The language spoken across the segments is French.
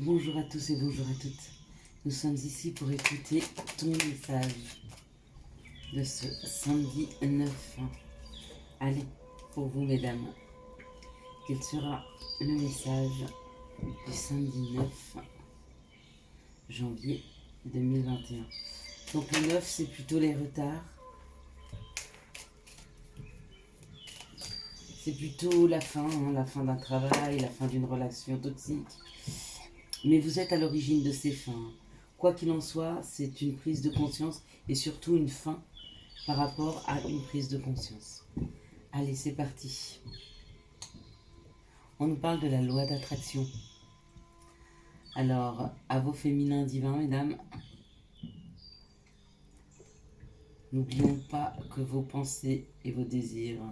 Bonjour à tous et bonjour à toutes. Nous sommes ici pour écouter ton message de ce samedi 9. Allez, pour vous mesdames, quel sera le message du samedi 9 janvier 2021. Donc le 9 c'est plutôt les retards. C'est plutôt la fin d'un travail, la fin d'une relation toxique. Mais vous êtes à l'origine de ces fins. Quoi qu'il en soit, c'est une prise de conscience et surtout une fin par rapport à une prise de conscience. Allez, c'est parti. On nous parle de la loi d'attraction. Alors, à vos féminins divins, mesdames, n'oublions pas que vos pensées et vos désirs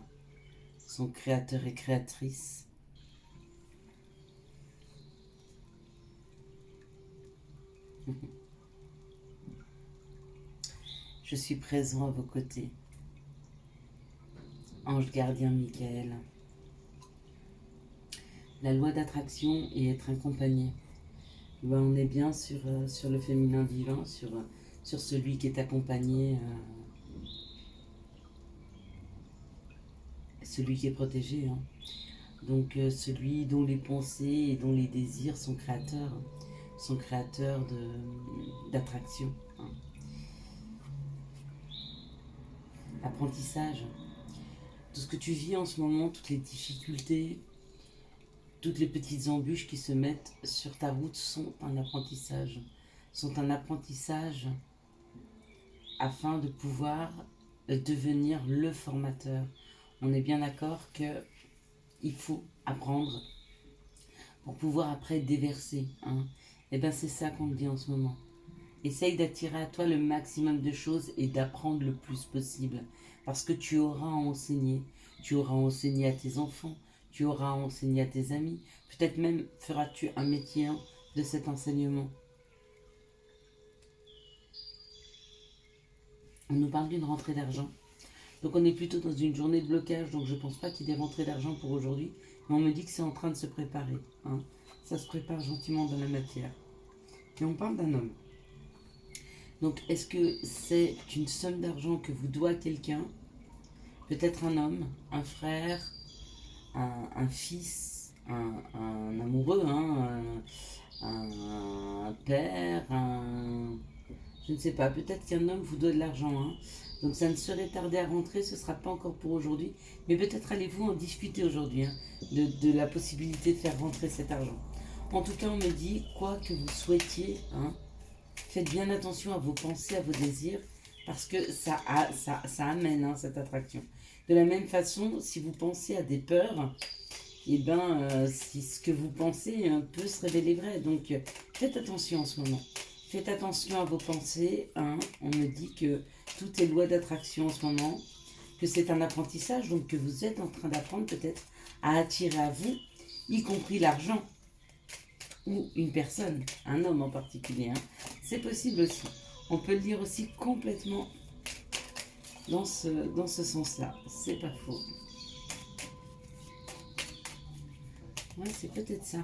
sont créateurs et créatrices. Je suis présent à vos côtés. Ange gardien Michael. La loi d'attraction et être accompagné. Ben, on est bien sur le féminin divin, sur celui qui est accompagné, celui qui est protégé. Donc celui dont les pensées et dont les désirs sont créateurs d'attraction. Apprentissage. Tout ce que tu vis en ce moment, toutes les difficultés, toutes les petites embûches qui se mettent sur ta route sont un apprentissage. Sont un apprentissage afin de pouvoir devenir le formateur. On est bien d'accord qu'il faut apprendre pour pouvoir après déverser. Et bien c'est ça qu'on me dit en ce moment. Essaye d'attirer à toi le maximum de choses et d'apprendre le plus possible. Parce que tu auras à enseigner. Tu auras à enseigner à tes enfants. Tu auras à enseigner à tes amis. Peut-être même feras-tu un métier de cet enseignement. On nous parle d'une rentrée d'argent. Donc on est plutôt dans une journée de blocage. Donc je ne pense pas qu'il y ait des rentrées d'argent pour aujourd'hui. Mais on me dit que c'est en train de se préparer. Ça se prépare gentiment dans la matière. Et on parle d'un homme. Donc, est-ce que c'est une somme d'argent que vous doit quelqu'un? Peut-être un homme, un frère, un fils, un amoureux, un père, je ne sais pas. Peut-être qu'un homme vous doit de l'argent. Donc, ça ne serait tardé à rentrer, ce ne sera pas encore pour aujourd'hui. Mais peut-être allez-vous en discuter aujourd'hui de la possibilité de faire rentrer cet argent. En tout cas, on me dit, quoi que vous souhaitiez, faites bien attention à vos pensées, à vos désirs, parce que ça amène cette attraction. De la même façon, si vous pensez à des peurs, si ce que vous pensez peut se révéler vrai. Donc, faites attention en ce moment. Faites attention à vos pensées. On me dit que tout est loi d'attraction en ce moment, que c'est un apprentissage, donc que vous êtes en train d'apprendre peut-être à attirer à vous, y compris l'argent. Ou une personne, un homme en particulier. C'est possible aussi. On peut le lire aussi complètement dans ce sens-là. C'est pas faux. Ouais, c'est peut-être ça.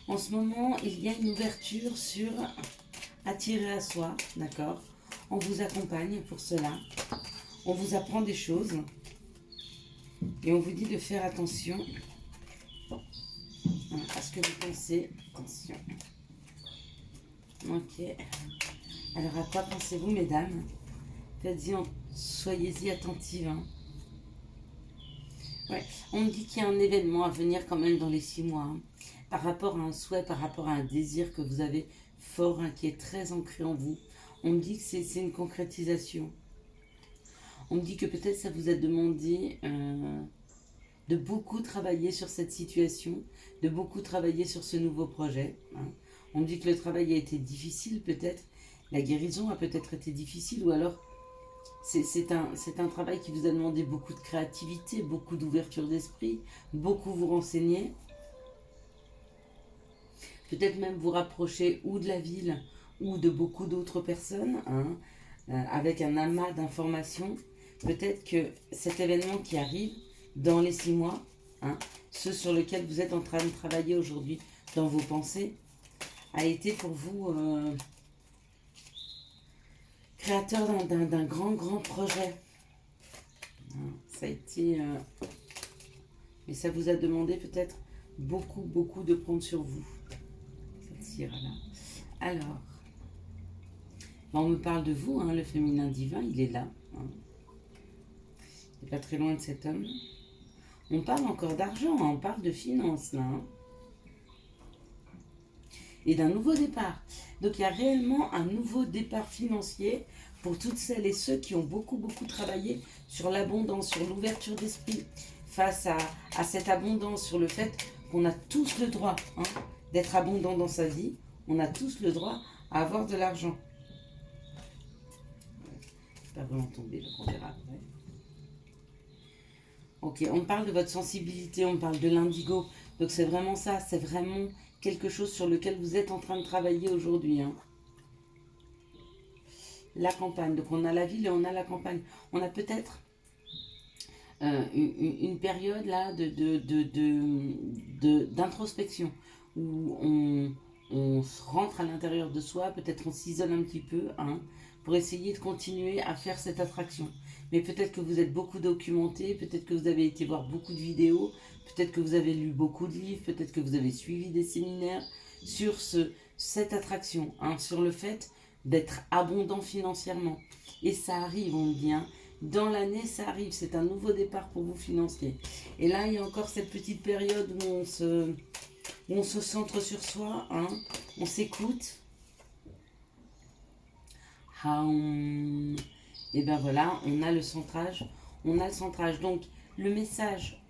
En ce moment, il y a une ouverture sur attirer à soi, d'accord? On vous accompagne pour cela. On vous apprend des choses. Et on vous dit de faire attention à ce que vous pensez. Attention. Ok. Alors à quoi pensez-vous, mesdames? Faites-y, soyez-y attentives. Ouais. On me dit qu'il y a un événement à venir quand même dans les 6 mois. Par rapport à un souhait, par rapport à un désir que vous avez fort, qui est très ancré en vous. On me dit que c'est une concrétisation. On me dit que peut-être ça vous a demandé de beaucoup travailler sur cette situation, de beaucoup travailler sur ce nouveau projet. On me dit que le travail a été difficile peut-être, la guérison a peut-être été difficile, ou alors c'est un travail qui vous a demandé beaucoup de créativité, beaucoup d'ouverture d'esprit, beaucoup vous renseigner. Peut-être même vous rapprocher ou de la ville ou de beaucoup d'autres personnes, avec un amas d'informations. Peut-être que cet événement qui arrive dans les 6 mois, ceux sur lesquels vous êtes en train de travailler aujourd'hui dans vos pensées, a été pour vous créateur d'un grand projet. Ça a été... mais ça vous a demandé peut-être beaucoup de prendre sur vous. Cette syrah-là. Alors, on me parle de vous, hein, le féminin divin, il est là. Hein. Il n'est pas très loin de cet homme. On parle encore d'argent, hein, on parle de finances là. Hein. Et d'un nouveau départ. Donc il y a réellement un nouveau départ financier pour toutes celles et ceux qui ont beaucoup travaillé sur l'abondance, sur l'ouverture d'esprit, face à cette abondance, sur le fait qu'on a tous le droit hein, d'être abondant dans sa vie, on a tous le droit à avoir de l'argent. Pas vraiment tombé, donc on verra après. Ok, on parle de votre sensibilité, on parle de l'indigo, donc c'est vraiment ça, c'est vraiment quelque chose sur lequel vous êtes en train de travailler aujourd'hui. Hein. La campagne, donc on a la ville et on a la campagne. On a peut-être une période là d'introspection où on se rentre à l'intérieur de soi, peut-être on s'isole un petit peu hein, pour essayer de continuer à faire cette attraction. Mais peut-être que vous êtes beaucoup documenté, peut-être que vous avez été voir beaucoup de vidéos, peut-être que vous avez lu beaucoup de livres, peut-être que vous avez suivi des séminaires sur cette attraction, hein, sur le fait d'être abondant financièrement. Et ça arrive, on dit, hein, dans l'année, ça arrive, c'est un nouveau départ pour vous financier. Et là, il y a encore cette petite période où on se centre sur soi, hein, on s'écoute. Et ben voilà, on a le centrage. Donc, le message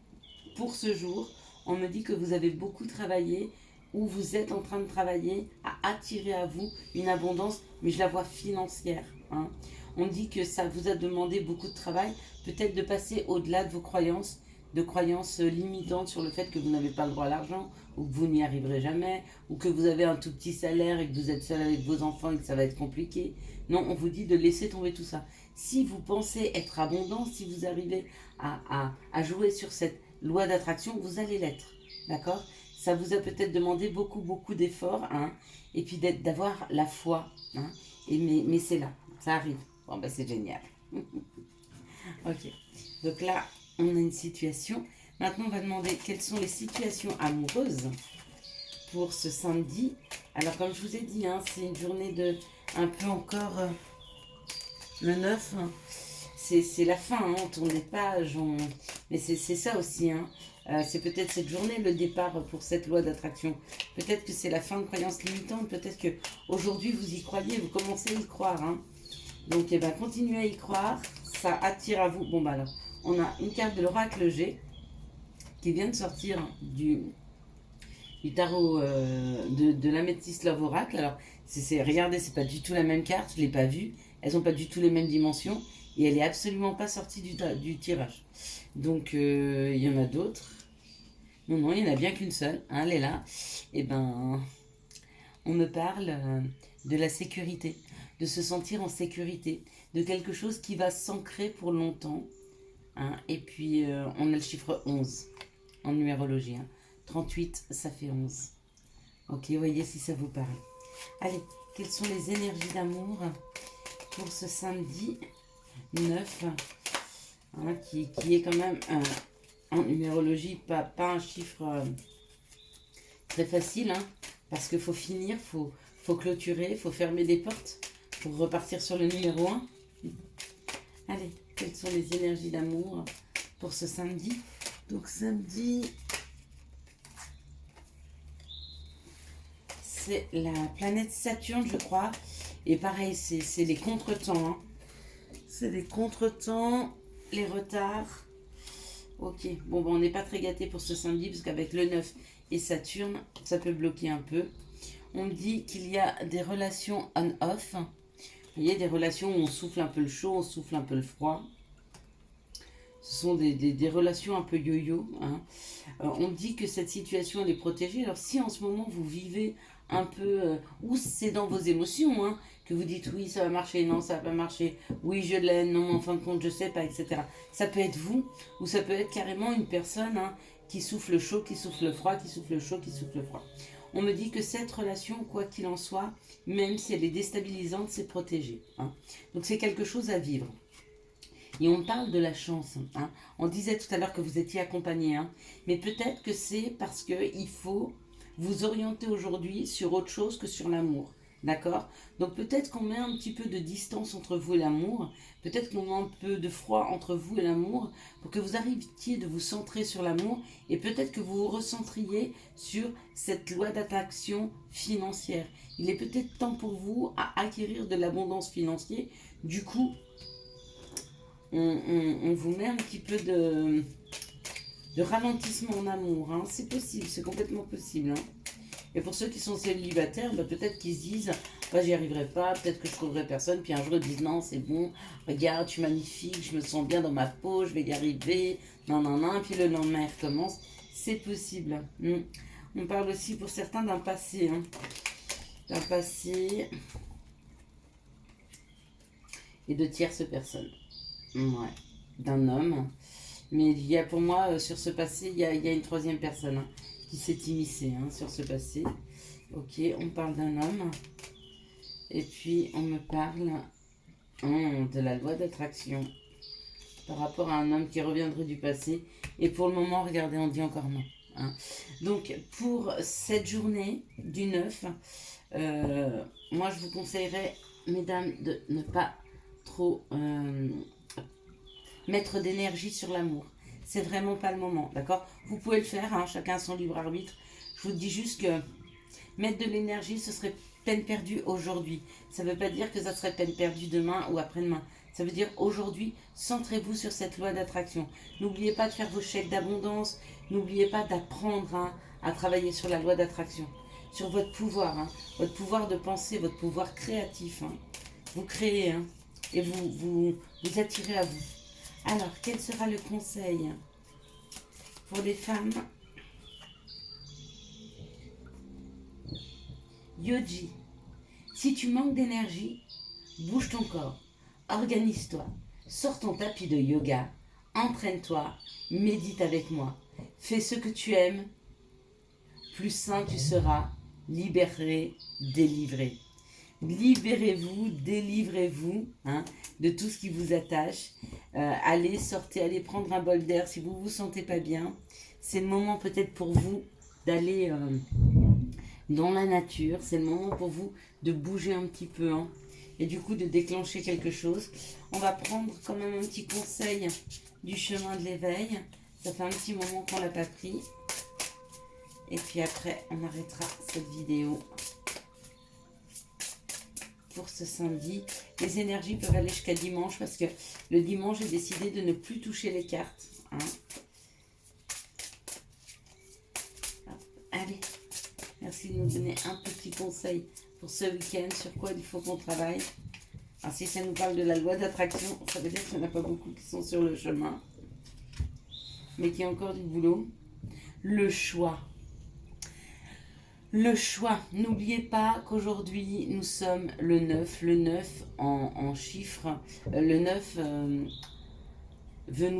pour ce jour, on me dit que vous avez beaucoup travaillé, ou vous êtes en train de travailler à attirer à vous une abondance, mais je la vois financière. Hein. On dit que ça vous a demandé beaucoup de travail, peut-être de passer au-delà de vos croyances, de croyances limitantes sur le fait que vous n'avez pas le droit à l'argent, ou que vous n'y arriverez jamais, ou que vous avez un tout petit salaire et que vous êtes seul avec vos enfants et que ça va être compliqué. Non, on vous dit de laisser tomber tout ça. Si vous pensez être abondant, si vous arrivez à jouer sur cette loi d'attraction, vous allez l'être. D'accord ? Ça vous a peut-être demandé beaucoup d'efforts, hein, et puis d'avoir la foi. Hein, mais c'est là, ça arrive. Bon, ben c'est génial. Ok, donc là, on a une situation. Maintenant, on va demander quelles sont les situations amoureuses pour ce samedi. Alors, comme je vous ai dit, hein, c'est une journée de un peu encore le 9. Hein, c'est la fin, hein, on tourne les pages. Mais c'est ça aussi, hein. C'est peut-être cette journée le départ pour cette loi d'attraction. Peut-être que c'est la fin de croyances limitantes. Peut-être que aujourd'hui vous y croyez, vous commencez à y croire. Hein. Donc, eh ben, continuez à y croire. Ça attire à vous. Bon, bah alors, on a une carte de l'oracle G qui vient de sortir du tarot de l'améthyste Love Oracle. Alors, regardez, c'est pas du tout la même carte. Je l'ai pas vue. Elles n'ont pas du tout les mêmes dimensions. Et elle est absolument pas sortie du tirage. Donc, il y en a d'autres. Non, il n'y en a bien qu'une seule. Hein, elle est là. Et ben, on me parle de la sécurité, de se sentir en sécurité, de quelque chose qui va s'ancrer pour longtemps. Hein, et puis, on a le chiffre 11 en numérologie. Hein. 38, ça fait 11. Ok, voyez si ça vous parle. Allez, quelles sont les énergies d'amour pour ce samedi 9 hein, qui est quand même en numérologie pas un chiffre très facile, hein, parce qu'il faut finir, faut clôturer, faut fermer des portes pour repartir sur le numéro 1. Allez, quelles sont les énergies d'amour pour ce samedi? Donc samedi, c'est la planète Saturne, je crois. Et pareil, c'est les contretemps. Hein. C'est les contretemps, les retards. Ok, bon, on n'est pas très gâté pour ce samedi, parce qu'avec le 9 et Saturne, ça peut bloquer un peu. On me dit qu'il y a des relations on-off. Vous voyez, des relations où on souffle un peu le chaud, on souffle un peu le froid. Ce sont des relations un peu yo-yo. Hein. On me dit que cette situation, elle est protégée. Alors si en ce moment, vous vivez un peu... ou c'est dans vos émotions, hein, que vous dites oui, ça va marcher, non, ça va pas marcher, oui, je l'aime, non, en fin de compte, je sais pas, etc. Ça peut être vous, ou ça peut être carrément une personne hein, qui souffle chaud, qui souffle froid, qui souffle chaud, qui souffle froid. on me dit que cette relation, quoi qu'il en soit, même si elle est déstabilisante, c'est protégé. Hein. Donc c'est quelque chose à vivre. Et on parle de la chance. Hein. On disait tout à l'heure que vous étiez accompagné. Hein. Mais peut-être que c'est parce qu'il faut vous orienter aujourd'hui sur autre chose que sur l'amour. D'accord? Donc peut-être qu'on met un petit peu de distance entre vous et l'amour. Peut-être qu'on met un peu de froid entre vous et l'amour pour que vous arriviez de vous centrer sur l'amour. Et peut-être que vous vous recentriez sur cette loi d'attraction financière. Il est peut-être temps pour vous à acquérir de l'abondance financière. Du coup, on vous met un petit peu de ralentissement en amour. Hein. C'est possible, c'est complètement possible. Hein. Et pour ceux qui sont célibataires, bah, peut-être qu'ils se disent bah, j'y arriverai pas, peut-être que je trouverai personne. Puis un jour ils disent non, c'est bon, regarde, je suis magnifique, je me sens bien dans ma peau, je vais y arriver. Non, non, non. Et puis le lendemain, il recommence. C'est possible. On parle aussi pour certains d'un passé. Hein. D'un passé et de tierces personnes. Ouais, d'un homme. Mais il y a pour moi, sur ce passé, il y a une troisième personne hein, qui s'est immiscée hein, sur ce passé. Ok, on parle d'un homme. Et puis, on me parle de la loi d'attraction par rapport à un homme qui reviendrait du passé. Et pour le moment, regardez, on dit encore non. Hein. Donc, pour cette journée du 9, moi, je vous conseillerais, mesdames, de ne pas trop mettre d'énergie sur l'amour. C'est vraiment pas le moment, d'accord? Vous pouvez le faire, hein, chacun son libre arbitre. Je vous dis juste que mettre de l'énergie, ce serait peine perdue aujourd'hui. Ça ne veut pas dire que ça serait peine perdue demain ou après-demain. Ça veut dire aujourd'hui, centrez-vous sur cette loi d'attraction. N'oubliez pas de faire vos chèques d'abondance. N'oubliez pas d'apprendre hein, à travailler sur la loi d'attraction. Sur votre pouvoir. Hein, votre pouvoir de penser, votre pouvoir créatif. Hein. Vous créez hein, et vous attirez à vous. Alors, quel sera le conseil pour les femmes? Yoji, si tu manques d'énergie, bouge ton corps, organise-toi, sors ton tapis de yoga, entraîne-toi, médite avec moi, fais ce que tu aimes, plus sain tu seras, libéré, délivré. Libérez-vous, délivrez-vous hein, de tout ce qui vous attache. Allez, sortez, allez prendre un bol d'air. Si vous ne vous sentez pas bien, c'est le moment peut-être pour vous d'aller dans la nature. C'est le moment pour vous de bouger un petit peu hein, et du coup de déclencher quelque chose. On va prendre quand même un petit conseil du chemin de l'éveil. Ça fait un petit moment qu'on ne l'a pas pris. Et puis après, on arrêtera cette vidéo. Pour ce samedi, les énergies peuvent aller jusqu'à dimanche parce que le dimanche, j'ai décidé de ne plus toucher les cartes. Hein. Allez, merci de nous donner un petit conseil pour ce week-end sur quoi il faut qu'on travaille. Alors, si ça nous parle de la loi d'attraction, ça veut dire qu'il n'y en a pas beaucoup qui sont sur le chemin, mais qu'il y a encore du boulot. Le choix. Le choix. N'oubliez pas qu'aujourd'hui, nous sommes le 9. Le 9 en chiffres. Le 9 veut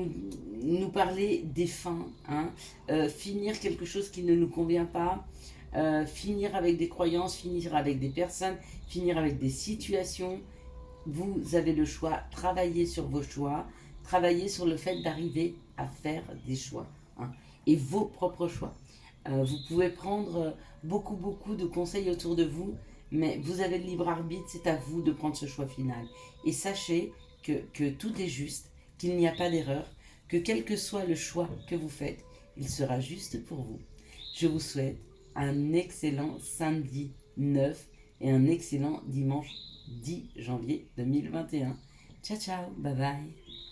nous parler des fins. Hein, finir quelque chose qui ne nous convient pas. Finir avec des croyances, finir avec des personnes, finir avec des situations. Vous avez le choix. Travaillez sur vos choix. Travaillez sur le fait d'arriver à faire des choix. Hein, et vos propres choix. Vous pouvez prendre beaucoup de conseils autour de vous, mais vous avez le libre arbitre, c'est à vous de prendre ce choix final. Et sachez que tout est juste, qu'il n'y a pas d'erreur, que quel que soit le choix que vous faites, il sera juste pour vous. Je vous souhaite un excellent samedi 9 et un excellent dimanche 10 janvier 2021. Ciao, ciao, bye bye.